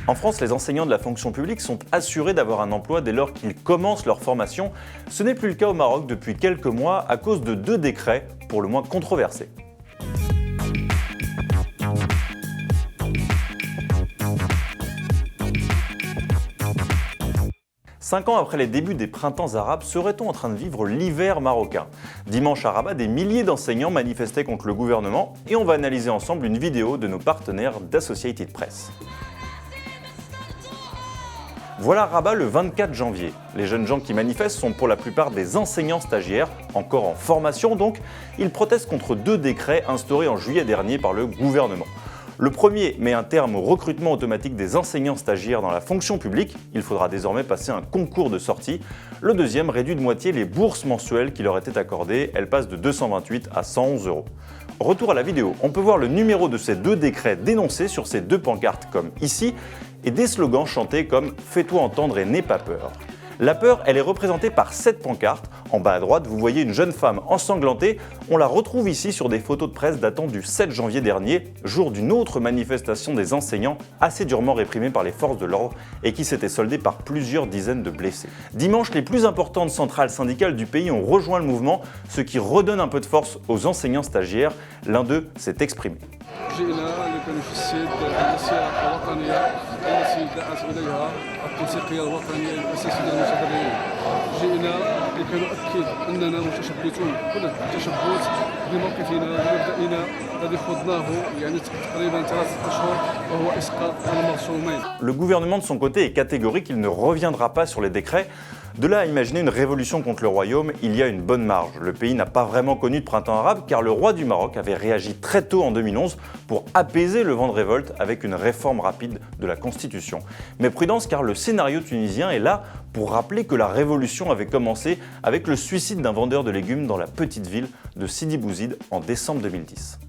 En France, les enseignants de la fonction publique sont assurés d'avoir un emploi dès lors qu'ils commencent leur formation. Ce n'est plus le cas au Maroc depuis quelques mois à cause de 2 décrets, pour le moins controversés. Cinq ans après les débuts des printemps arabes, serait-on en train de vivre l'hiver marocain? Dimanche à Rabat, des milliers d'enseignants manifestaient contre le gouvernement et on va analyser ensemble une vidéo de nos partenaires d'Associated Press. Voilà Rabat le 24 janvier. Les jeunes gens qui manifestent sont pour la plupart des enseignants stagiaires, encore en formation donc. Ils protestent contre 2 décrets instaurés en juillet dernier par le gouvernement. Le premier met un terme au recrutement automatique des enseignants stagiaires dans la fonction publique. Il faudra désormais passer un concours de sortie. Le deuxième réduit de moitié les bourses mensuelles qui leur étaient accordées. Elles passent de 228 à 111 €. Retour à la vidéo. On peut voir le numéro de ces 2 décrets dénoncés sur ces 2 pancartes comme ici et des slogans chantés comme « Fais-toi entendre et n'aie pas peur ». La peur, elle est représentée par 7 pancartes. En bas à droite, vous voyez une jeune femme ensanglantée. On la retrouve ici sur des photos de presse datant du 7 janvier dernier, jour d'une autre manifestation des enseignants assez durement réprimée par les forces de l'ordre et qui s'était soldée par plusieurs dizaines de blessés. Dimanche, les plus importantes centrales syndicales du pays ont rejoint le mouvement, ce qui redonne un peu de force aux enseignants stagiaires. L'un d'eux s'est exprimé. Le gouvernement de son côté est catégorique, il ne reviendra pas sur les décrets. De là à imaginer une révolution contre le royaume, il y a une bonne marge. Le pays n'a pas vraiment connu de printemps arabe car le roi du Maroc avait réagi très tôt en 2011 pour apaiser le vent de révolte avec une réforme rapide de la Constitution. Mais prudence car le scénario tunisien est là pour rappeler que la révolution avait commencé avec le suicide d'un vendeur de légumes dans la petite ville de Sidi Bouzid en décembre 2010.